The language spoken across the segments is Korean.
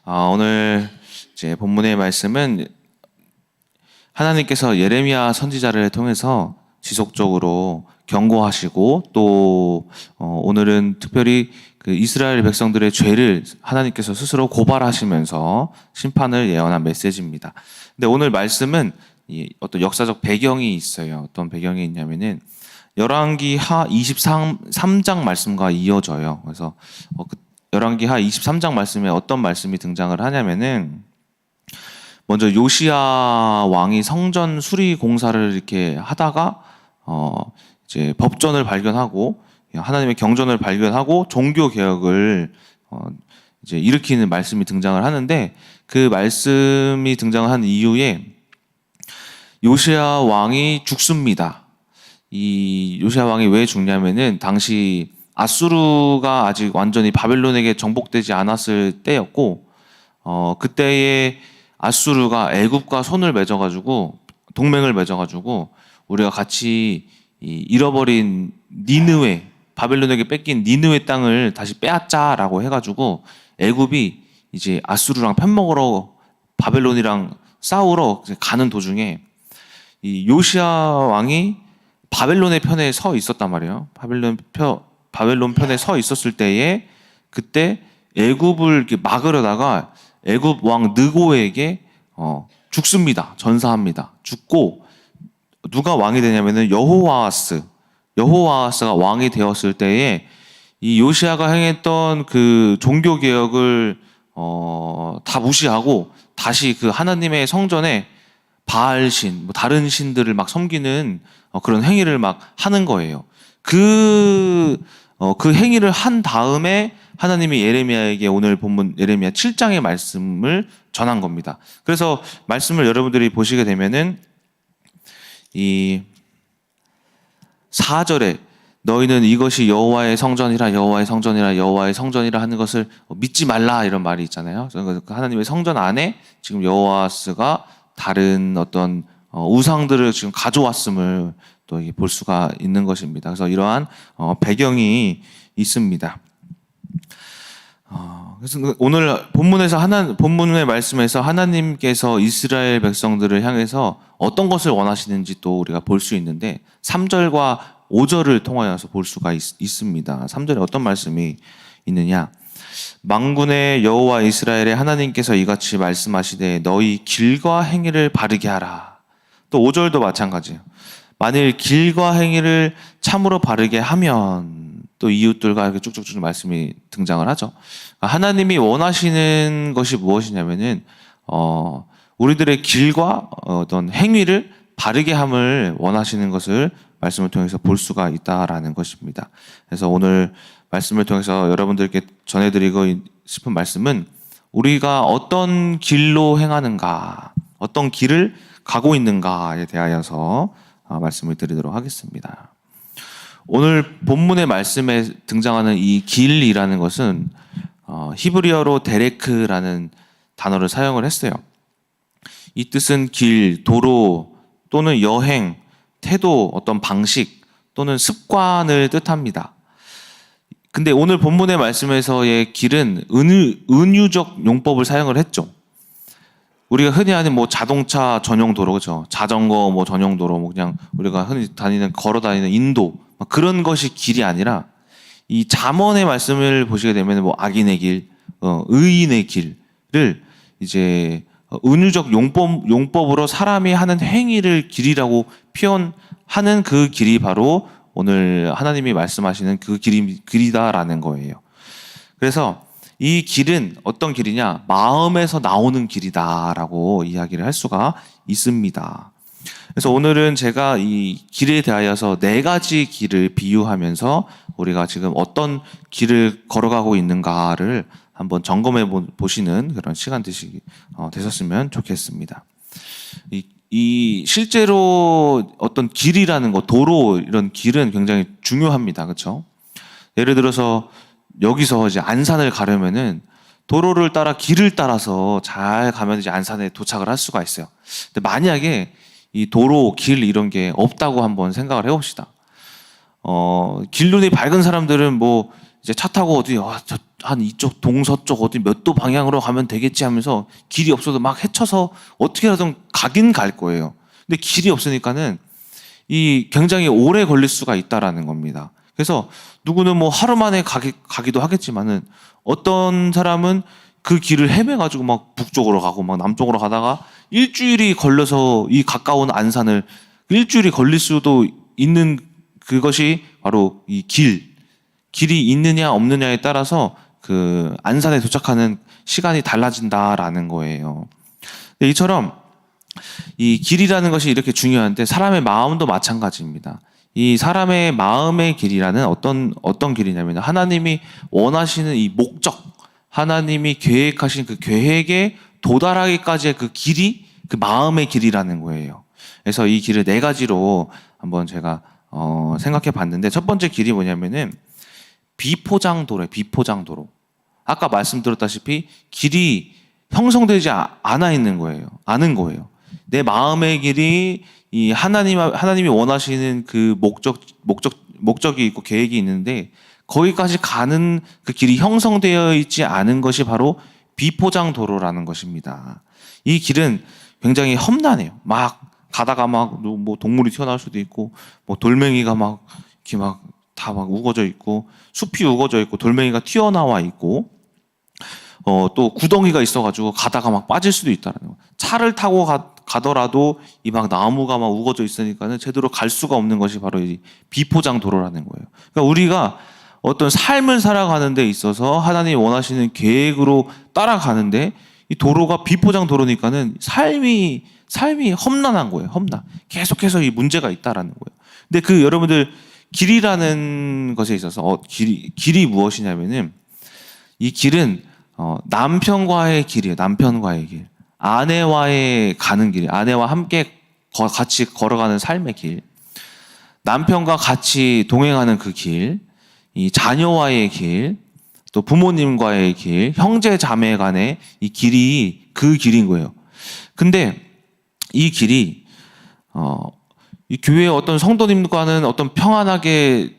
오늘 이제 본문의 말씀은 하나님께서 예레미야 선지자를 통해서 지속적으로 경고하시고 또 오늘은 특별히 그 이스라엘 백성들의 죄를 하나님께서 스스로 고발하시면서 심판을 예언한 메시지입니다. 근데 오늘 말씀은 어떤 역사적 배경이 있어요. 어떤 배경이 있냐면은 열왕기하 23장 말씀과 이어져요. 그래서 열왕기하 23장 말씀에 어떤 말씀이 등장을 하냐면은 먼저 요시야 왕이 성전 수리 공사를 이렇게 하다가 이제 법전을 발견하고 하나님의 경전을 발견하고 종교 개혁을 이제 일으키는 말씀이 등장을 하는데, 그 말씀이 등장을 한 이후에 요시야 왕이 죽습니다. 이 요시야 왕이 왜 죽냐면은 당시 아수르가 아직 완전히 바벨론에게 정복되지 않았을 때였고, 그때에 아수르가 애굽과 손을 맺어가지고 동맹을 맺어가지고 우리가 같이 잃어버린 니느웨, 바벨론에게 뺏긴 니느웨 땅을 다시 빼앗자라고 해가지고 애굽이 이제 아수르랑 편먹으러 바벨론이랑 싸우러 가는 도중에 이 요시야 왕이 바벨론의 편에 서 있었단 말이에요. 바벨론 편에 서 있었을 때에 그때 애굽을 이렇게 막으려다가 애굽 왕 느고에게 죽습니다. 전사합니다. 죽고 누가 왕이 되냐면은 여호와하스가 왕이 되었을 때에 이 요시야가 행했던 그 종교 개혁을 다 무시하고 다시 그 하나님의 성전에 바알신, 다른 신들을 막 섬기는 그런 행위를 막 하는 거예요. 그 행위를 한 다음에 하나님이 예레미야에게 오늘 본문 예레미야 7장의 말씀을 전한 겁니다. 그래서 말씀을 여러분들이 보시게 되면은 이 4절에 너희는 이것이 여호와의 성전이라 여호와의 성전이라 여호와의 성전이라 하는 것을 믿지 말라, 이런 말이 있잖아요. 하나님의 성전 안에 지금 여호와스가 다른 어떤 우상들을 지금 가져왔음을 또 볼 수가 있는 것입니다. 그래서 이러한 배경이 있습니다. 그래서 오늘 본문의 말씀에서 하나님께서 이스라엘 백성들을 향해서 어떤 것을 원하시는지 또 우리가 볼 수 있는데 3절과 5절을 통하여서 볼 수가 있습니다. 3절에 어떤 말씀이 있느냐? 만군의 여호와 이스라엘의 하나님께서 이같이 말씀하시되 너희 길과 행위를 바르게 하라. 또 5절도 마찬가지예요. 만일 길과 행위를 참으로 바르게 하면, 또 이웃들과 이렇게 쭉쭉쭉 말씀이 등장을 하죠. 하나님이 원하시는 것이 무엇이냐면은 우리들의 길과 어떤 행위를 바르게 함을 원하시는 것을 말씀을 통해서 볼 수가 있다라는 것입니다. 그래서 오늘 말씀을 통해서 여러분들께 전해드리고 싶은 말씀은 우리가 어떤 길로 행하는가, 어떤 길을 가고 있는가에 대하여서 말씀을 드리도록 하겠습니다. 오늘 본문의 말씀에 등장하는 이 길이라는 것은 히브리어로 데레크라는 단어를 사용을 했어요. 이 뜻은 길, 도로 또는 여행, 태도, 어떤 방식 또는 습관을 뜻합니다. 근데 오늘 본문의 말씀에서의 길은 은유적 용법을 사용을 했죠. 우리가 흔히 아는 자동차 전용 도로, 그죠? 자전거 전용 도로, 그냥 우리가 흔히 걸어 다니는 인도, 그런 것이 길이 아니라 이 잠언의 말씀을 보시게 되면 악인의 길, 의인의 길을 이제 은유적 용법으로 사람이 하는 행위를 길이라고 표현하는 그 길이 바로 오늘 하나님이 말씀하시는 그 길이다라는 거예요. 그래서 이 길은 어떤 길이냐? 마음에서 나오는 길이다라고 이야기를 할 수가 있습니다. 그래서 오늘은 제가 이 길에 대하여서 4가지 길을 비유하면서 우리가 지금 어떤 길을 걸어가고 있는가를 한번 점검해 보시는 그런 시간 되셨으면 좋겠습니다. 이 실제로 어떤 길이라는 것, 도로, 이런 길은 굉장히 중요합니다. 그렇죠? 예를 들어서 여기서 이제 안산을 가려면은 도로를 따라 길을 따라서 잘 가면 이제 안산에 도착을 할 수가 있어요. 근데 만약에 이 도로, 길 이런 게 없다고 한번 생각을 해봅시다. 길눈이 밝은 사람들은 이제 차 타고 어디 한 이쪽 동서쪽 어디 몇 도 방향으로 가면 되겠지 하면서 길이 없어도 막 헤쳐서 어떻게라든 가긴 갈 거예요. 근데 길이 없으니까는 이 굉장히 오래 걸릴 수가 있다라는 겁니다. 그래서 누구는 뭐 하루 만에 가기도 하겠지만은 어떤 사람은 그 길을 헤매가지고 막 북쪽으로 가고 막 남쪽으로 가다가 일주일이 걸려서 이 가까운 안산을 일주일이 걸릴 수도 있는 그것이 바로 이 길이 있느냐 없느냐에 따라서 그 안산에 도착하는 시간이 달라진다라는 거예요. 이처럼 이 길이라는 것이 이렇게 중요한데 사람의 마음도 마찬가지입니다. 이 사람의 마음의 길이라는 어떤 길이냐면 하나님이 원하시는 이 목적, 하나님이 계획하신 그 계획에 도달하기까지의 그 길이 그 마음의 길이라는 거예요. 그래서 이 길을 네 가지로 한번 제가 생각해 봤는데 첫 번째 길이 뭐냐면은 비포장도로예요. 비포장도로. 아까 말씀드렸다시피 길이 형성되지 않아 있는 거예요. 아는 거예요. 내 마음의 길이 이 하나님이 원하시는 그 목적이 있고 계획이 있는데 거기까지 가는 그 길이 형성되어 있지 않은 것이 바로 비포장 도로라는 것입니다. 이 길은 굉장히 험난해요. 막 가다가 막 뭐 동물이 튀어나올 수도 있고 뭐 돌멩이가 막 이렇게 막 다 막 우거져 있고 숲이 우거져 있고 돌멩이가 튀어나와 있고 또 구덩이가 있어가지고 가다가 막 빠질 수도 있다는 거. 차를 타고 가더라도 이 막 나무가 막 우거져 있으니까는 제대로 갈 수가 없는 것이 바로 이 비포장 도로라는 거예요. 그러니까 우리가 어떤 삶을 살아가는 데 있어서 하나님이 원하시는 계획으로 따라가는데 이 도로가 비포장 도로니까는 삶이 험난한 거예요. 험난. 계속해서 이 문제가 있다라는 거예요. 근데 그 여러분들 길이라는 것에 있어서 길이 무엇이냐면은 이 길은 남편과의 길이에요. 남편과의 길. 아내와의 가는 길. 아내와 함께 같이 걸어가는 삶의 길. 남편과 같이 동행하는 그 길. 이 자녀와의 길. 또 부모님과의 길. 형제 자매 간의 이 길이 그 길인 거예요. 근데 이 길이 이 교회의 어떤 성도님과는 어떤 평안하게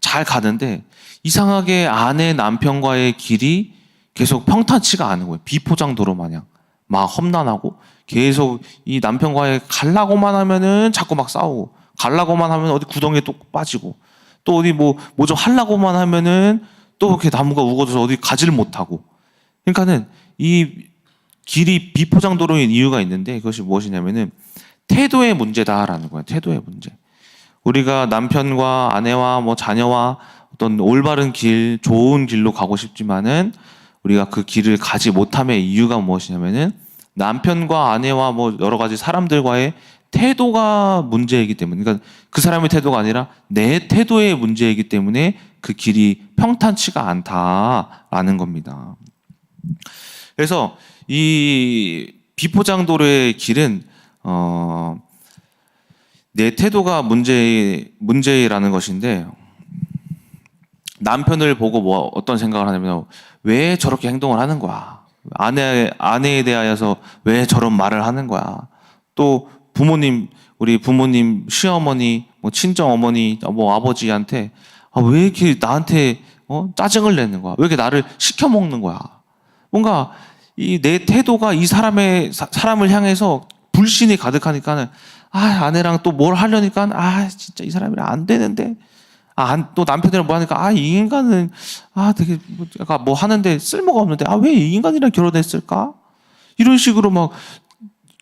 잘 가는데 이상하게 아내 남편과의 길이 계속 평탄치가 않은 거예요. 비포장 도로 마냥 막 험난하고 계속 이 남편과의 가려고만 하면은 자꾸 막 싸우고 가려고만 하면 어디 구덩이에 또 빠지고 또 어디 뭐 좀 하려고만 하면은 또 이렇게 나무가 우거져서 어디 가지를 못하고 그러니까는 이 길이 비포장 도로인 이유가 있는데 그것이 무엇이냐면은 태도의 문제다라는 거예요. 태도의 문제. 우리가 남편과 아내와 뭐 자녀와 어떤 올바른 길, 좋은 길로 가고 싶지만은 우리가 그 길을 가지 못함의 이유가 무엇이냐면은 남편과 아내와 뭐 여러 가지 사람들과의 태도가 문제이기 때문에, 그러니까 그 사람의 태도가 아니라 내 태도의 문제이기 때문에 그 길이 평탄치가 않다라는 겁니다. 그래서 이 비포장도로의 길은 내 태도가 문제라는 것인데 남편을 보고 뭐 어떤 생각을 하냐면 왜 저렇게 행동을 하는 거야? 아내에 대하여서 왜 저런 말을 하는 거야? 또 우리 부모님, 시어머니, 뭐 친정 어머니, 뭐 아버지한테 왜 이렇게 나한테 짜증을 내는 거야? 왜 이렇게 나를 시켜 먹는 거야? 뭔가 이 내 태도가 이 사람을 향해서 불신이 가득하니까는 아내랑 또 뭘 하려니까 진짜 이 사람이랑 안 되는데 또 남편이랑 뭐 하니까 이 인간은 되게 약간 뭐 하는데 쓸모가 없는데 왜 이 인간이랑 결혼했을까? 이런 식으로 막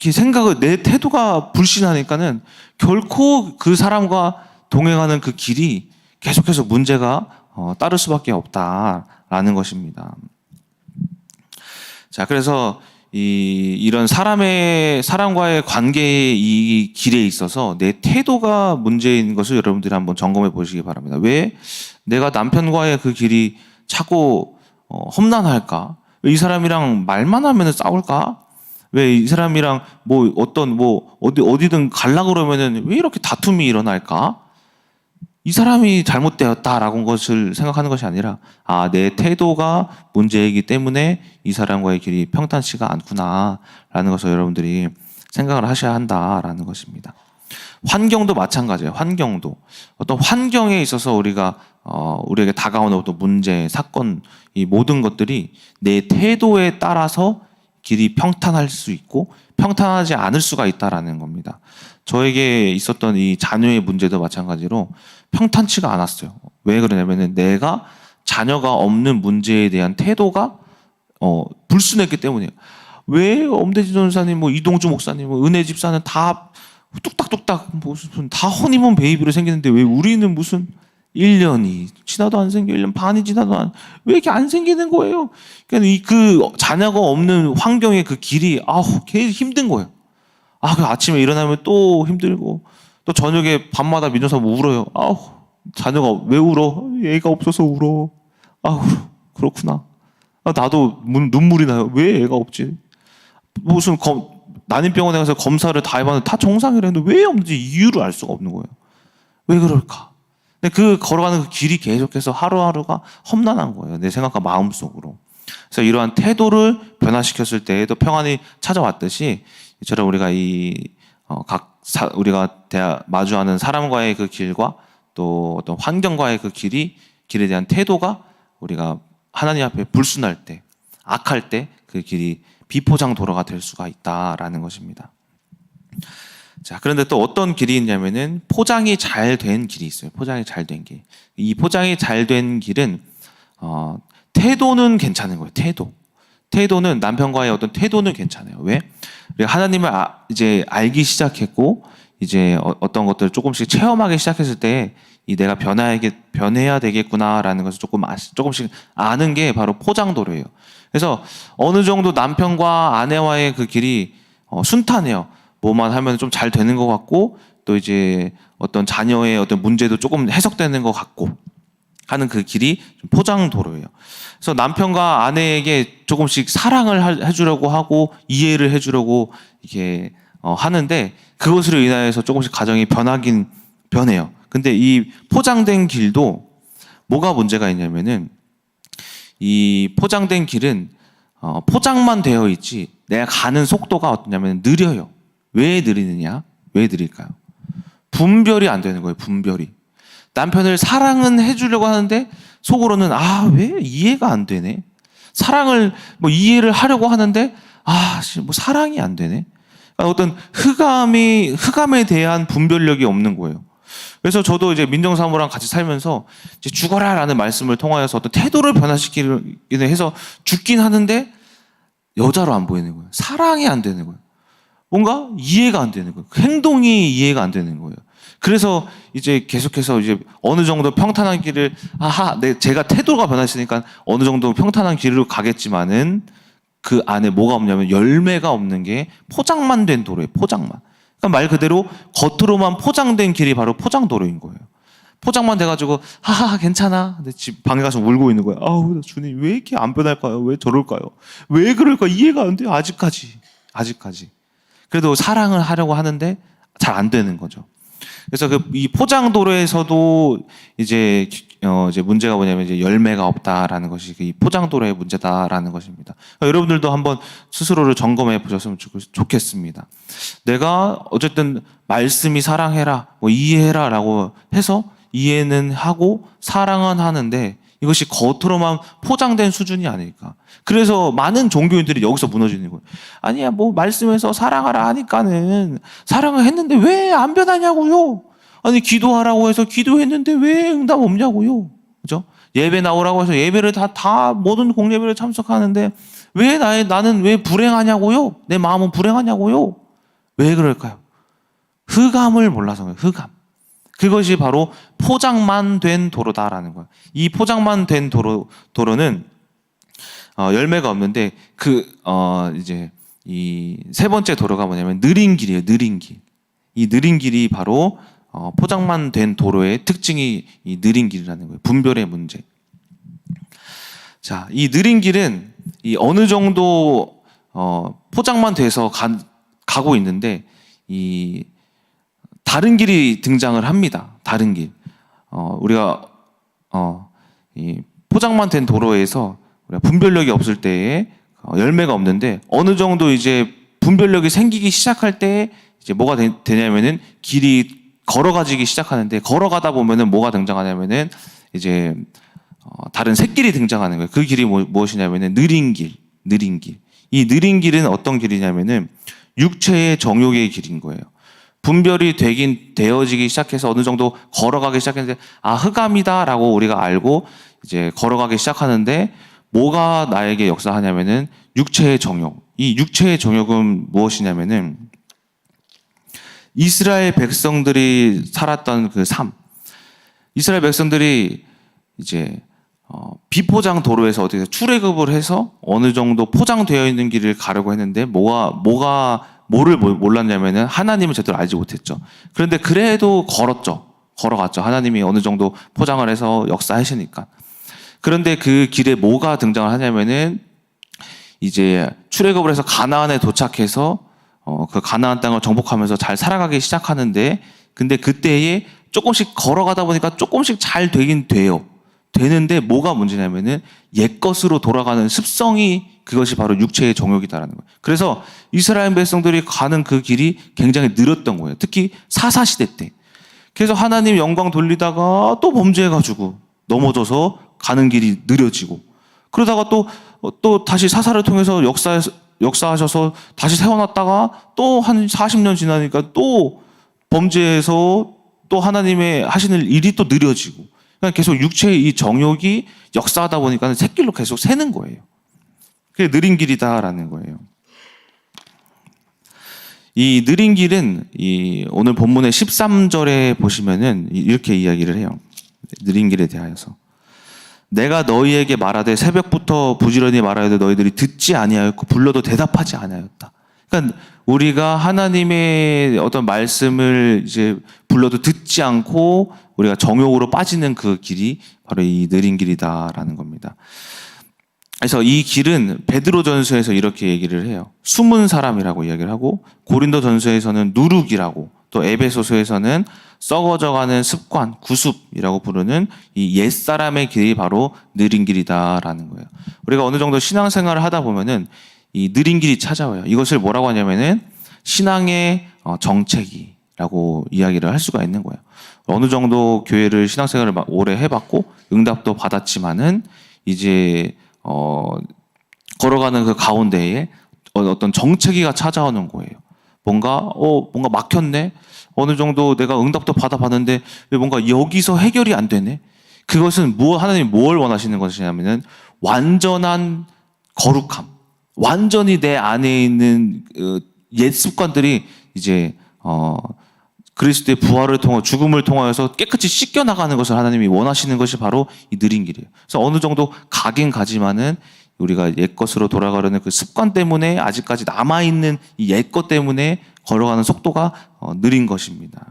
이렇게 생각을 내 태도가 불신하니까는 결코 그 사람과 동행하는 그 길이 계속해서 문제가 따를 수밖에 없다라는 것입니다. 자, 그래서 이런 사람과의 관계의 이 길에 있어서 내 태도가 문제인 것을 여러분들이 한번 점검해 보시기 바랍니다. 왜 내가 남편과의 그 길이 자꾸 험난할까? 왜 이 사람이랑 말만 하면 싸울까? 왜 이 사람이랑 어디든 가려고 그러면은 왜 이렇게 다툼이 일어날까? 이 사람이 잘못되었다라고 것을 생각하는 것이 아니라 내 태도가 문제이기 때문에 이 사람과의 길이 평탄치가 않구나라는 것을 여러분들이 생각을 하셔야 한다라는 것입니다. 환경도 마찬가지예요. 환경도 어떤 환경에 있어서 우리에게 다가오는 어떤 문제, 사건, 이 모든 것들이 내 태도에 따라서 길이 평탄할 수 있고 평탄하지 않을 수가 있다라는 겁니다. 저에게 있었던 이 자녀의 문제도 마찬가지로 평탄치가 않았어요. 왜 그러냐면은 내가 자녀가 없는 문제에 대한 태도가 불순했기 때문이에요. 왜 엄대진 전사님, 뭐 이동주 목사님, 뭐 은혜 집사는 다 뚝딱뚝딱 무슨 다 허니문 베이비로 생기는데 왜 우리는 무슨 1년이 지나도 안 생겨, 1년 반이 지나도 왜 이렇게 안 생기는 거예요? 그러니까 그 자녀가 없는 환경의 그 길이 계속 힘든 거예요. 그 아침에 일어나면 또 힘들고 또 저녁에 밤마다 민정사 울어요. 자녀가 왜 울어? 애가 없어서 울어. 그렇구나. 나도 눈물이 나요. 왜 애가 없지? 무슨 난임병원에 가서 검사를 다 해봤는데 다 정상이라는데 왜 없는지 이유를 알 수가 없는 거예요. 왜 그럴까? 근데 그 걸어가는 그 길이 계속해서 하루하루가 험난한 거예요. 내 생각과 마음속으로. 그래서 이러한 태도를 변화시켰을 때에도 평안이 찾아왔듯이 이처럼 우리가 우리가 마주하는 사람과의 그 길과 또 어떤 환경과의 그 길에 대한 태도가 우리가 하나님 앞에 불순할 때, 악할 때 그 길이 비포장 도로가 될 수가 있다라는 것입니다. 자, 그런데 또 어떤 길이 있냐면은 포장이 잘 된 길이 있어요. 포장이 잘 된 길. 이 포장이 잘 된 길은 태도는 괜찮은 거예요. 태도는 남편과의 어떤 태도는 괜찮아요. 왜? 우리가 하나님을 이제 알기 시작했고 이제 어떤 것들을 조금씩 체험하기 시작했을 때 내가 변해야 되겠구나라는 것을 조금씩 아는 게 바로 포장도로예요. 그래서 어느 정도 남편과 아내와의 그 길이 순탄해요. 뭐만 하면 좀 잘 되는 것 같고 또 이제 어떤 자녀의 어떤 문제도 조금 해석되는 것 같고 하는 그 길이 포장도로예요. 그래서 남편과 아내에게 조금씩 사랑을 해주려고 하고 이해를 해주려고 이렇게 하는데 그것으로 인하여서 조금씩 가정이 변하긴 변해요. 근데 이 포장된 길도 뭐가 문제가 있냐면은 이 포장된 길은 포장만 되어 있지 내가 가는 속도가 어떠냐면 느려요. 왜 느리느냐? 왜 느릴까요? 분별이 안 되는 거예요. 분별이. 남편을 사랑은 해주려고 하는데 속으로는 왜 이해가 안 되네. 사랑을 이해를 하려고 하는데 뭐 사랑이 안 되네. 어떤 흑암에 대한 분별력이 없는 거예요. 그래서 저도 이제 민정사모랑 같이 살면서 이제 죽어라라는 말씀을 통하여서 어떤 태도를 변화시키기 해서 죽긴 하는데 여자로 안 보이는 거예요. 사랑이 안 되는 거예요. 뭔가 이해가 안 되는 거예요. 행동이 이해가 안 되는 거예요. 그래서 이제 계속해서 이제 어느 정도 평탄한 길을 제가 태도가 변했으니까 어느 정도 평탄한 길로 가겠지만은 그 안에 뭐가 없냐면 열매가 없는 게 포장만 된 도로예요. 포장만. 그러니까 말 그대로 겉으로만 포장된 길이 바로 포장도로인 거예요. 포장만 돼가지고 괜찮아. 근데 집 방에 가서 울고 있는 거예요. 주님 왜 이렇게 안 변할까요? 왜 저럴까요? 왜 그럴까? 이해가 안 돼요. 아직까지. 그래도 사랑을 하려고 하는데 잘 안 되는 거죠. 그래서 이 포장도로에서도 이제 문제가 뭐냐면 이제 열매가 없다라는 것이 이 포장도로의 문제다라는 것입니다. 그러니까 여러분들도 한번 스스로를 점검해 보셨으면 좋겠습니다. 내가 어쨌든 말씀이 사랑해라, 이해해라라고 해서 이해는 하고 사랑은 하는데 이것이 겉으로만 포장된 수준이 아닐까. 그래서 많은 종교인들이 여기서 무너지는 거예요. 아니야, 말씀에서 사랑하라 하니까는 사랑을 했는데 왜 안 변하냐고요. 아니, 기도하라고 해서 기도했는데 왜 응답 없냐고요. 그죠? 예배 나오라고 해서 예배를 다 모든 공예배를 참석하는데 왜 나는 왜 불행하냐고요. 내 마음은 불행하냐고요. 왜 그럴까요? 흑암을 몰라서 그래요. 흑암. 그것이 바로 포장만 된 도로다라는 거예요. 이 포장만 된 도로는 열매가 없는데 이제 이 세 번째 도로가 뭐냐면 느린 길이에요. 느린 길. 이 느린 길이 바로 포장만 된 도로의 특징이 이 느린 길이라는 거예요. 분별의 문제. 자, 이 느린 길은 이 어느 정도 포장만 돼서 가고 있는데 이 다른 길이 등장을 합니다. 다른 길. 우리가 이 포장만 된 도로에서 우리가 분별력이 없을 때에 열매가 없는데 어느 정도 이제 분별력이 생기기 시작할 때 이제 뭐가 되냐면은 길이 걸어가지기 시작하는데, 걸어가다 보면은 뭐가 등장하냐면은 이제 다른 샛길이 등장하는 거예요. 그 길이 무엇이냐면은 느린 길. 이 느린 길은 어떤 길이냐면은 육체의 정욕의 길인 거예요. 분별이 되어지기 시작해서 어느 정도 걸어가기 시작했는데, 아, 흑암이다라고 우리가 알고 이제 걸어가기 시작하는데, 뭐가 나에게 역사하냐면은 육체의 정욕. 이 육체의 정욕은 무엇이냐면은 이스라엘 백성들이 살았던 그 삶. 이스라엘 백성들이 이제 비포장 도로에서 어떻게 출애굽을 해서 어느 정도 포장되어 있는 길을 가려고 했는데, 뭐를 몰랐냐면은 하나님을 제대로 알지 못했죠. 그런데 그래도 걸어갔죠. 하나님이 어느 정도 포장을 해서 역사하시니까. 그런데 그 길에 뭐가 등장을 하냐면은 이제 출애굽을 해서 가나안에 도착해서 그 가나안 땅을 정복하면서 잘 살아가기 시작하는데, 근데 그때에 조금씩 걸어가다 보니까 조금씩 잘 되긴 돼요. 되는데 뭐가 문제냐면은 옛것으로 돌아가는 습성이, 그것이 바로 육체의 정욕이다라는 거예요. 그래서 이스라엘 백성들이 가는 그 길이 굉장히 느렸던 거예요. 특히 사사시대 때. 그래서 하나님 영광 돌리다가 또 범죄해가지고 넘어져서 가는 길이 느려지고, 그러다가 또 다시 사사를 통해서 역사하셔서 다시 세워놨다가 또 한 40년 지나니까 또 범죄해서 또 하나님의 하시는 일이 또 느려지고, 그러니까 계속 육체의 이 정욕이 역사하다 보니까 샛길로 계속 새는 거예요. 그게 느린 길이다라는 거예요. 이 느린 길은 오늘 본문의 13절에 보시면은 이렇게 이야기를 해요. 느린 길에 대하여서. 내가 너희에게 말하되 새벽부터 부지런히 말하여도 너희들이 듣지 아니하였고 불러도 대답하지 아니하였다. 그러니까 우리가 하나님의 어떤 말씀을 이제 불러도 듣지 않고 우리가 정욕으로 빠지는 그 길이 바로 이 느린 길이다라는 겁니다. 그래서 이 길은 베드로전서에서 이렇게 얘기를 해요. 숨은 사람이라고 이야기를 하고, 고린도전서에서는 누룩이라고, 또 에베소서에서는 썩어져가는 습관, 구습이라고 부르는 이 옛사람의 길이 바로 느린 길이다라는 거예요. 우리가 어느 정도 신앙생활을 하다 보면은 이 느린 길이 찾아와요. 이것을 뭐라고 하냐면은 신앙의 정체기라고 이야기를 할 수가 있는 거예요. 어느 정도 교회를 신앙생활을 오래 해봤고 응답도 받았지만은 이제 걸어가는 그 가운데에 어떤 정체기가 찾아오는 거예요. 뭔가 막혔네. 어느 정도 내가 응답도 받아봤는데 왜 뭔가 여기서 해결이 안 되네. 그것은 하나님이 뭘 원하시는 것이냐면은 완전한 거룩함, 완전히 내 안에 있는 옛 습관들이 이제 그리스도의 부활을 통해 죽음을 통하여서 깨끗이 씻겨 나가는 것을 하나님이 원하시는 것이 바로 이 느린 길이에요. 그래서 어느 정도 가긴 가지만은 우리가 옛 것으로 돌아가려는 그 습관 때문에 아직까지 남아 있는 이 옛 것 때문에 걸어가는 속도가 느린 것입니다.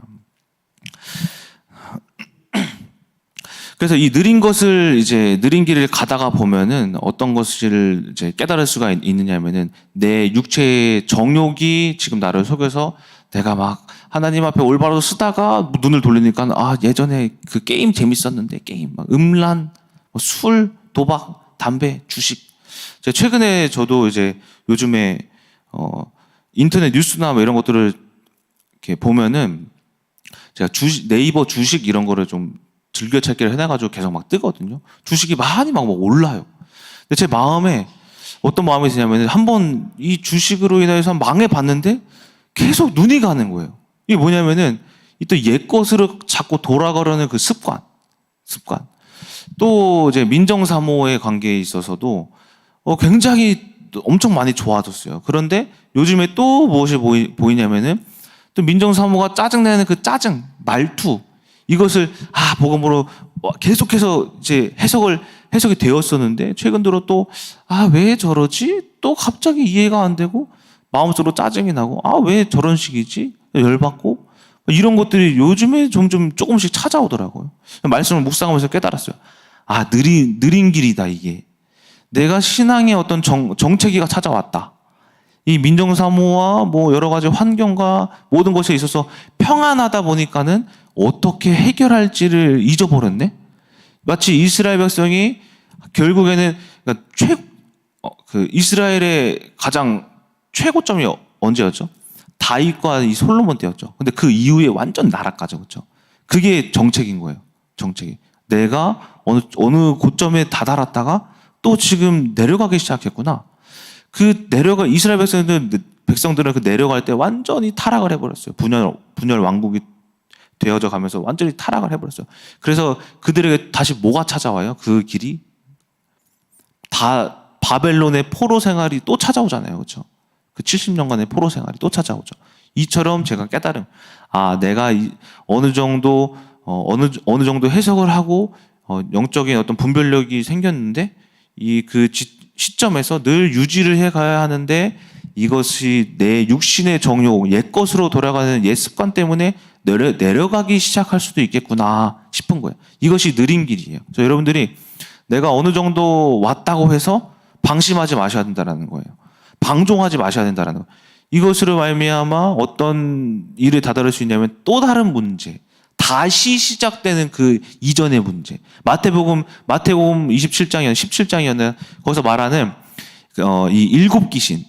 그래서 이 느린 길을 가다가 보면은 어떤 것을 이제 깨달을 수가 있느냐면은 내 육체의 정욕이 지금 나를 속여서 내가 막 하나님 앞에 올바로 쓰다가 눈을 돌리니까 예전에 그 게임 재밌었는데, 게임 막 음란, 술, 도박, 담배, 주식. 제가 최근에 저도 이제 요즘에 인터넷 뉴스나 뭐 이런 것들을 이렇게 보면은 제가 네이버 주식 이런 거를 좀 즐겨찾기를 해놔가지고 계속 막 뜨거든요. 주식이 많이 막 올라요. 근데 제 마음에 어떤 마음이 드냐면, 한번 이 주식으로 인해서 망해봤는데 계속 눈이 가는 거예요. 이게 뭐냐면은 또 옛 것으로 자꾸 돌아가려는 그 습관. 또 이제 민정사모의 관계에 있어서도 굉장히 엄청 많이 좋아졌어요. 그런데 요즘에 또 무엇이 보이냐면은 또 민정사모가 짜증내는 그 짜증, 말투, 이것을 복음으로 계속해서 이제 해석이 되었었는데, 최근 들어 또 왜 저러지? 또 갑자기 이해가 안 되고 마음속으로 짜증이 나고 왜 저런 식이지? 열받고 이런 것들이 요즘에 점점 조금씩 찾아오더라고요. 말씀을 묵상하면서 깨달았어요. 느린 길이다 이게. 내가 신앙의 어떤 정체기가 찾아왔다. 이 민정사모와 뭐 여러 가지 환경과 모든 것에 있어서 평안하다 보니까는 어떻게 해결할지를 잊어버렸네. 마치 이스라엘 백성이 결국에는 이스라엘의 가장 최고점이 언제였죠? 다윗과 이 솔로몬 때였죠. 근데 그 이후에 완전 나락가죠, 그렇죠? 그게 정책인 거예요. 정책이. 내가 어느 고점에 다다랐다가 또 지금 내려가기 시작했구나. 이스라엘 백성들은 그 내려갈 때 완전히 타락을 해버렸어요. 분열 왕국이 되어져 가면서 완전히 타락을 해버렸어요. 그래서 그들에게 다시 뭐가 찾아와요? 그 길이 다 바벨론의 포로 생활이 또 찾아오잖아요, 그렇죠? 그 70년간의 포로 생활이 또 찾아오죠. 이처럼 제가 깨달음, 내가 어느 정도 해석을 하고 영적인 어떤 분별력이 생겼는데 그 시점에서 늘 유지를 해가야 하는데 이것이 내 육신의 정욕, 옛 것으로 돌아가는 옛 습관 때문에 내려가기 시작할 수도 있겠구나 싶은 거예요. 이것이 느린 길이에요. 그래서 여러분들이 내가 어느 정도 왔다고 해서 방심하지 마셔야 된다는 거예요. 방종하지 마셔야 된다는 거예요. 이것으로 말미암아 어떤 일에 다다를 수 있냐면 또 다른 문제, 다시 시작되는 그 이전의 문제. 마태복음 27장이었나 17장이었나 거기서 말하는 이 일곱 귀신.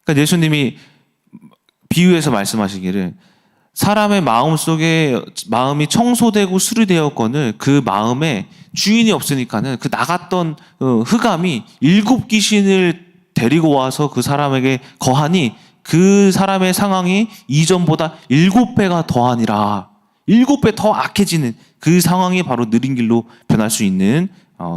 그러니까 예수님이 비유해서 말씀하시기를 사람의 마음이 청소되고 수리되었거늘 그 마음에 주인이 없으니까는 그 나갔던 흑암이 일곱 귀신을 데리고 와서 그 사람에게 거하니 그 사람의 상황이 이전보다 7배가 더하니라. 7배 더 악해지는 그 상황이 바로 느린 길로 변할 수 있는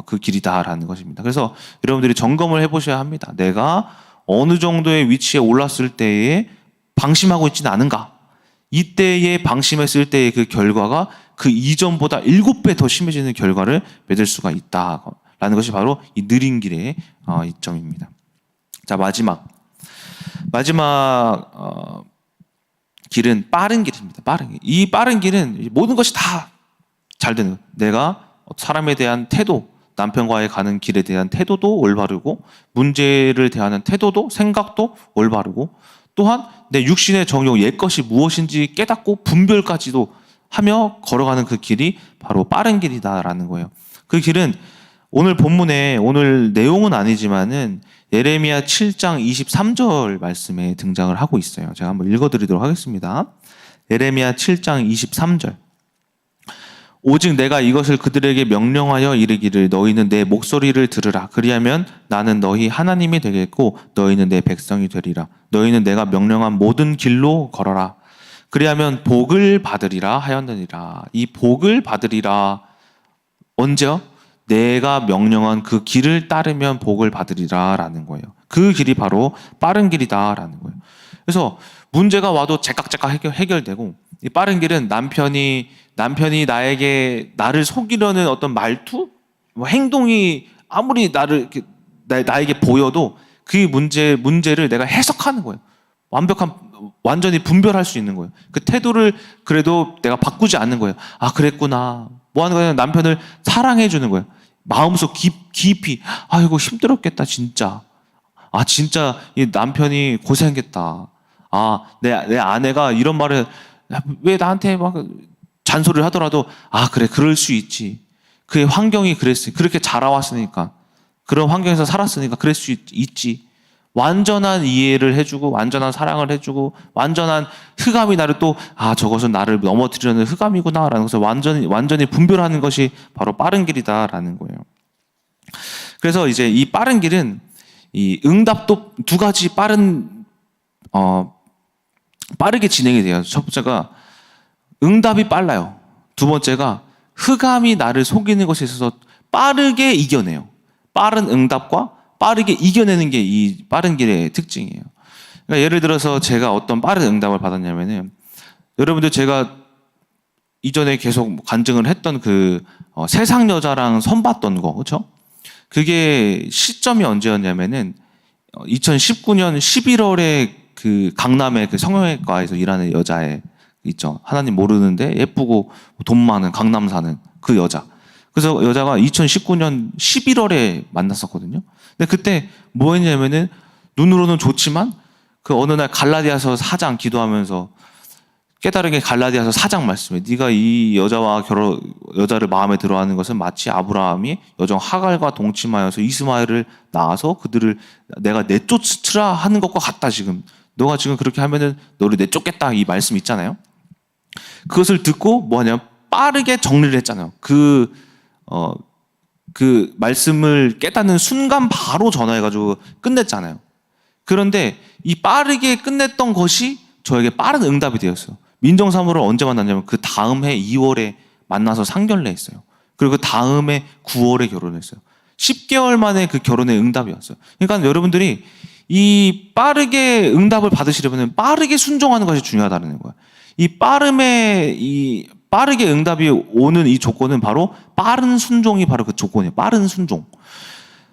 그 길이다라는 것입니다. 그래서 여러분들이 점검을 해보셔야 합니다. 내가 어느 정도의 위치에 올랐을 때에 방심하고 있지는 않은가? 이때에 방심했을 때의 그 결과가 그 이전보다 7배 더 심해지는 결과를 맺을 수가 있다라는 것이 바로 이 느린 길의 이점입니다. 자, 마지막 길은 빠른 길입니다. 빠른 길. 이 빠른 길은 모든 것이 다 잘 되는 거예요. 내가 사람에 대한 태도, 남편과의 가는 길에 대한 태도도 올바르고 문제를 대하는 태도도 생각도 올바르고 또한 내 육신의 정욕, 옛 것이 무엇인지 깨닫고 분별까지도 하며 걸어가는 그 길이 바로 빠른 길이다라는 거예요. 그 길은 오늘 본문에 오늘 내용은 아니지만은 예레미야 7장 23절 말씀에 등장을 하고 있어요. 제가 한번 읽어드리도록 하겠습니다. 예레미야 7장 23절. 오직 내가 이것을 그들에게 명령하여 이르기를 너희는 내 목소리를 들으라. 그리하면 나는 너희 하나님이 되겠고 너희는 내 백성이 되리라. 너희는 내가 명령한 모든 길로 걸어라. 그리하면 복을 받으리라 하였느니라. 이 복을 받으리라 언제요? 내가 명령한 그 길을 따르면 복을 받으리라라는 거예요. 그 길이 바로 빠른 길이다라는 거예요. 그래서 문제가 와도 제깍제깍 해결되고 이 빠른 길은 남편이 나를 속이려는 어떤 말투, 행동이 아무리 나에게 보여도 그 문제를 내가 해석하는 거예요. 완전히 분별할 수 있는 거예요. 그 태도를 그래도 내가 바꾸지 않는 거예요. 그랬구나. 뭐 하는 거냐면 남편을 사랑해 주는 거예요. 마음속 깊이 이거 힘들었겠다 진짜. 진짜 이 남편이 고생했겠다. 내 아내가 이런 말을 왜 나한테 막 잔소리를 하더라도 그래 그럴 수 있지. 그의 환경이 그랬으니 그렇게 자라왔으니까 그런 환경에서 살았으니까 그럴 수 있지. 완전한 이해를 해주고 완전한 사랑을 해주고 완전한 흑암이 나를 또 저것은 나를 넘어뜨리려는 흑암이구나라는 것을 완전히 분별하는 것이 바로 빠른 길이다라는 거예요. 그래서 이제 이 빠른 길은 이 응답도 두 가지 빠르게 진행이 돼요. 첫 번째가 응답이 빨라요. 두 번째가 흑암이 나를 속이는 것에 있어서 빠르게 이겨내요. 빠른 응답과 빠르게 이겨내는 게 이 빠른 길의 특징이에요. 그러니까 예를 들어서 제가 어떤 빠른 응답을 받았냐면은 여러분들 제가 이전에 계속 간증을 했던 그 세상 여자랑 선봤던 거, 그렇죠? 그게 시점이 언제였냐면은 2019년 11월에 그 강남의 그 성형외과에서 일하는 여자애 있죠. 하나님 모르는데 예쁘고 돈 많은 강남 사는 그 여자. 그래서 여자가 2019년 11월에 만났었거든요. 근데 그때 뭐 했냐면은 눈으로는 좋지만 그 어느 날 갈라디아서 4장 기도하면서 깨달은 게 갈라디아서 4장 말씀에 네가 이 여자를 마음에 들어하는 것은 마치 아브라함이 여종 하갈과 동침하여서 이스마엘을 낳아서 그들을 내가 내쫓으라 하는 것과 같다 지금. 너가 지금 그렇게 하면은 너를 내쫓겠다 이 말씀 있잖아요. 그것을 듣고 뭐하냐 빠르게 정리를 했잖아요. 그 말씀을 깨닫는 순간 바로 전화해가지고 끝냈잖아요. 그런데 이 빠르게 끝냈던 것이 저에게 빠른 응답이 되었어요. 민정사무를 언제 만났냐면 그 다음 해 2월에 만나서 상견례 했어요. 그리고 그 다음 해 9월에 결혼했어요. 10개월 만에 그 결혼의 응답이 왔어요. 그러니까 여러분들이 이 빠르게 응답을 받으시려면 빠르게 순종하는 것이 중요하다는 거예요. 이 빠르게 응답이 오는 이 조건은 바로 빠른 순종이 바로 그 조건이에요. 빠른 순종.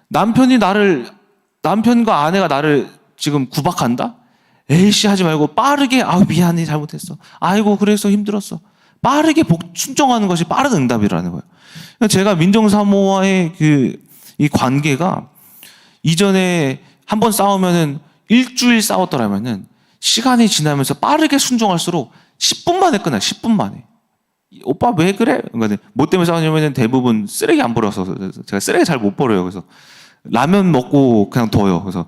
남편과 아내가 나를 지금 구박한다? 에이씨 하지 말고 빠르게 미안해 잘못했어. 아이고 그래서 힘들었어. 빠르게 순종하는 것이 빠른 응답이라는 거예요. 제가 민정사모와의 이 관계가 이전에 한번 싸우면은 일주일 싸웠더라면은 시간이 지나면서 빠르게 순종할수록 10분 만에 끝나요. 10분 만에. 오빠 왜 그래? 그러니까 뭐 때문에 싸우냐면은 대부분 쓰레기 안 버려서 제가 쓰레기 잘 못 버려요. 그래서 라면 먹고 그냥 둬요. 그래서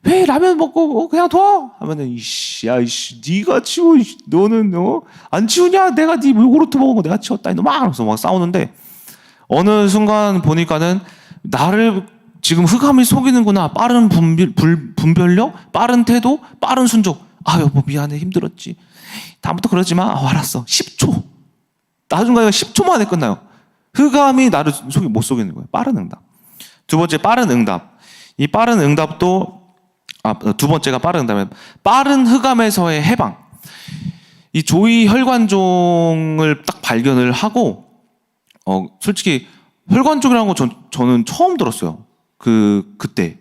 왜 라면 먹고 그냥 둬? 하면은 이씨 네가 치워. 너는 안 치우냐? 내가 네 요구르트 먹은 거 내가 치웠다. 막 그래서 막 싸우는데 어느 순간 보니까는 나를 지금 흑암이 속이는구나. 빠른 분별력, 빠른 태도, 빠른 순종. 여보 미안해 힘들었지. 다음부터 그러지 마. 알았어. 10초. 나중에 10초 만에 끝나요. 흑암이 나를 못 속이는 거예요. 빠른 응답. 두 번째 빠른 응답. 이 빠른 응답도 두 번째가 빠른 응답이에요. 빠른 흑암에서의 해방. 이 조이 혈관종을 딱 발견을 하고 솔직히 혈관종이라는 거 저는 처음 들었어요. 그때.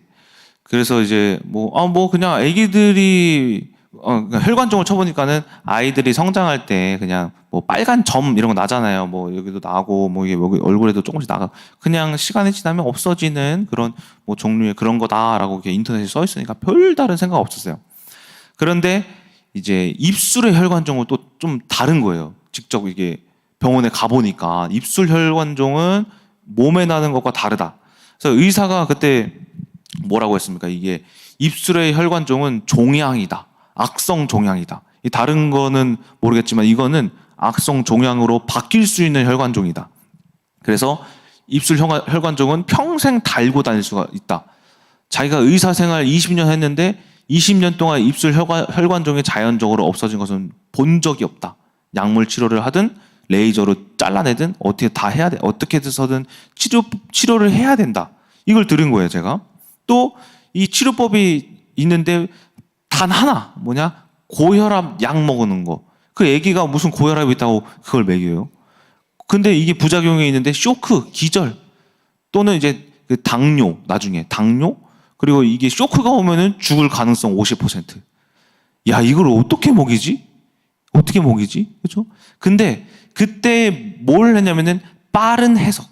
그래서 이제 그냥 아기들이 혈관종을 쳐보니까는 아이들이 성장할 때 그냥 빨간 점 이런 거 나잖아요. 여기도 나고 이게 여기 얼굴에도 조금씩 나가. 그냥 시간이 지나면 없어지는 그런 종류의 그런 거다라고 이렇게 인터넷에 써 있으니까 별다른 생각 없었어요. 그런데 이제 입술의 혈관종은 또 좀 다른 거예요. 직접 이게 병원에 가보니까 입술 혈관종은 몸에 나는 것과 다르다. 그래서 의사가 그때 뭐라고 했습니까? 이게 입술의 혈관종은 종양이다. 악성 종양이다. 다른 거는 모르겠지만 이거는 악성 종양으로 바뀔 수 있는 혈관종이다. 그래서 입술 혈관종은 평생 달고 다닐 수가 있다. 자기가 의사 생활 20년 했는데 20년 동안 입술 혈관종이 자연적으로 없어진 것은 본 적이 없다. 약물 치료를 하든 레이저로 잘라내든 어떻게 다 해야 돼. 어떻게 해서든 치료를 해야 된다. 이걸 들은 거예요, 제가. 또 이 치료법이 있는데 단 하나 고혈압 약 먹는 거. 그 애기가 무슨 고혈압이 있다고 그걸 먹여요. 근데 이게 부작용이 있는데 쇼크, 기절 또는 이제 당뇨, 나중에 당뇨 그리고 이게 쇼크가 오면은 죽을 가능성 50%. 야, 이걸 어떻게 먹이지? 그렇죠? 근데 그때 뭘 했냐면은 빠른 해석.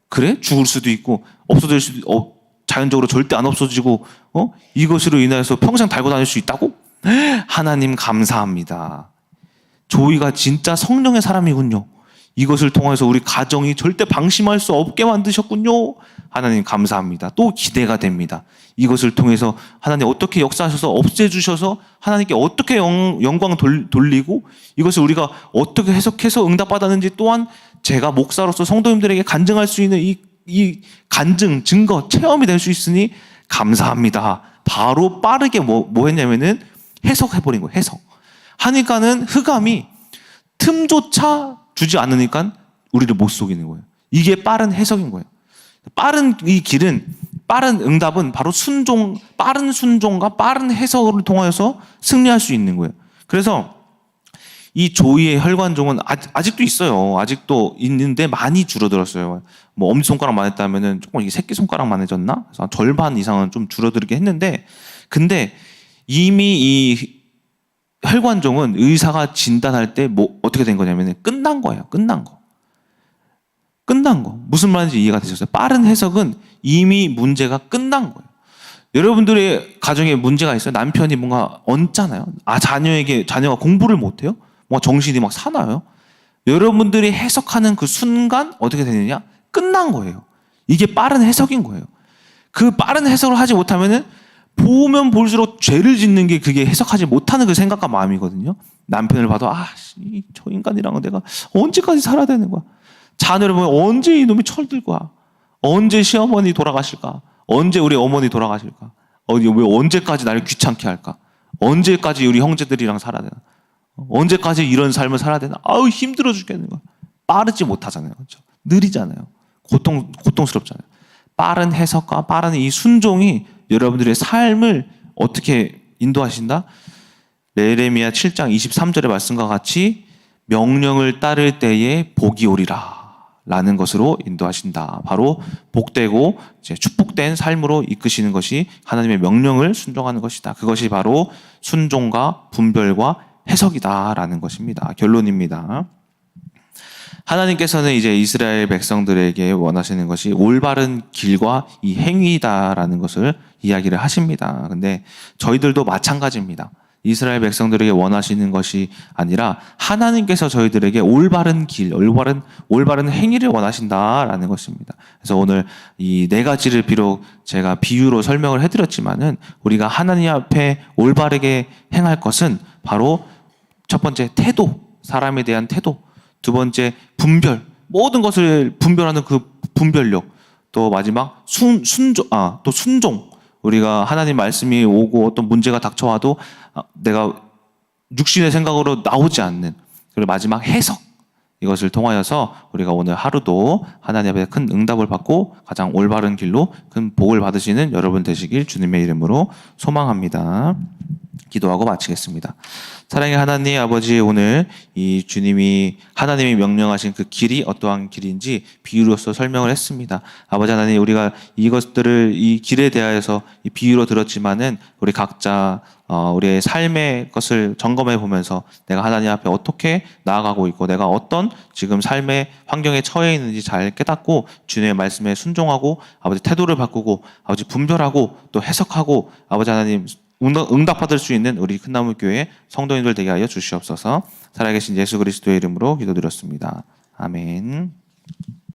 그래? 죽을 수도 있고 없어질 수도 자연적으로 절대 안 없어지고 이것으로 인해서 평생 달고 다닐 수 있다고? 하나님 감사합니다. 조이가 진짜 성령의 사람이군요. 이것을 통해서 우리 가정이 절대 방심할 수 없게 만드셨군요. 하나님 감사합니다. 또 기대가 됩니다. 이것을 통해서 하나님 어떻게 역사하셔서 없애주셔서 하나님께 어떻게 영광 돌리고 이것을 우리가 어떻게 해석해서 응답받았는지 또한 제가 목사로서 성도님들에게 간증할 수 있는 이 간증, 증거, 체험이 될 수 있으니 감사합니다. 바로 빠르게 뭐 했냐면은 해석해버린 거예요. 해석. 하니까는 흑암이 틈조차 주지 않으니까 우리를 못 속이는 거예요. 이게 빠른 해석인 거예요. 빠른 이 길은, 빠른 응답은 바로 빠른 순종과 빠른 해석을 통하여서 승리할 수 있는 거예요. 그래서 이 조이의 혈관종은 아직도 있어요. 아직도 있는데 많이 줄어들었어요. 엄지손가락만 했다면은 조금 이게 새끼손가락만 해졌나? 그래서 절반 이상은 좀 줄어들게 했는데, 근데 이미 이 혈관종은 의사가 진단할 때 어떻게 된 거냐면 끝난 거예요. 끝난 거. 무슨 말인지 이해가 되셨어요? 빠른 해석은 이미 문제가 끝난 거예요. 여러분들의 가정에 문제가 있어요. 남편이 뭔가 얹잖아요. 자녀가 공부를 못해요. 뭔가 정신이 막 사나요. 여러분들이 해석하는 그 순간 어떻게 되느냐? 끝난 거예요. 이게 빠른 해석인 거예요. 그 빠른 해석을 하지 못하면은 보면 볼수록 죄를 짓는 게 그게 해석하지 못하는 그 생각과 마음이거든요. 남편을 봐도 저 인간이랑은 내가 언제까지 살아야 되는 거야. 자녀를 보면 언제 이놈이 철들 거야. 언제 시어머니 돌아가실까. 언제 우리 어머니 돌아가실까. 왜 언제까지 나를 귀찮게 할까. 언제까지 우리 형제들이랑 살아야 되나. 언제까지 이런 삶을 살아야 되나. 힘들어 죽겠는 거야. 빠르지 못하잖아요. 그렇죠? 느리잖아요. 고통스럽잖아요. 빠른 해석과 빠른 이 순종이 여러분들의 삶을 어떻게 인도하신다? 예레미야 7장 23절의 말씀과 같이 명령을 따를 때에 복이 오리라 라는 것으로 인도하신다. 바로 복되고 이제 축복된 삶으로 이끄시는 것이 하나님의 명령을 순종하는 것이다. 그것이 바로 순종과 분별과 해석이다라는 것입니다. 결론입니다. 하나님께서는 이제 이스라엘 백성들에게 원하시는 것이 올바른 길과 이 행위다라는 것을 이야기를 하십니다. 근데 저희들도 마찬가지입니다. 이스라엘 백성들에게 원하시는 것이 아니라 하나님께서 저희들에게 올바른 길, 올바른 행위를 원하신다라는 것입니다. 그래서 오늘 이 네 가지를 비록 제가 비유로 설명을 해드렸지만은 우리가 하나님 앞에 올바르게 행할 것은 바로 첫 번째 태도, 사람에 대한 태도. 두 번째 분별, 모든 것을 분별하는 그 분별력. 또 마지막 또 순종. 우리가 하나님 말씀이 오고 어떤 문제가 닥쳐와도 내가 육신의 생각으로 나오지 않는. 그리고 마지막 해석. 이것을 통하여서 우리가 오늘 하루도 하나님 앞에 큰 응답을 받고 가장 올바른 길로 큰 복을 받으시는 여러분 되시길 주님의 이름으로 소망합니다. 기도하고 마치겠습니다. 사랑의 하나님 아버지, 오늘 이 하나님이 명령하신 그 길이 어떠한 길인지 비유로서 설명을 했습니다. 아버지 하나님, 우리가 이것들을 이 길에 대하여서 이 비유로 들었지만은 우리 각자 우리의 삶의 것을 점검해 보면서 내가 하나님 앞에 어떻게 나아가고 있고 내가 어떤 지금 삶의 환경에 처해 있는지 잘 깨닫고 주님의 말씀에 순종하고 아버지 태도를 바꾸고 아버지 분별하고 또 해석하고 아버지 하나님 응답받을 수 있는 우리 큰나무교회 성도님들 되게 하여 주시옵소서. 살아계신 예수 그리스도의 이름으로 기도드렸습니다. 아멘.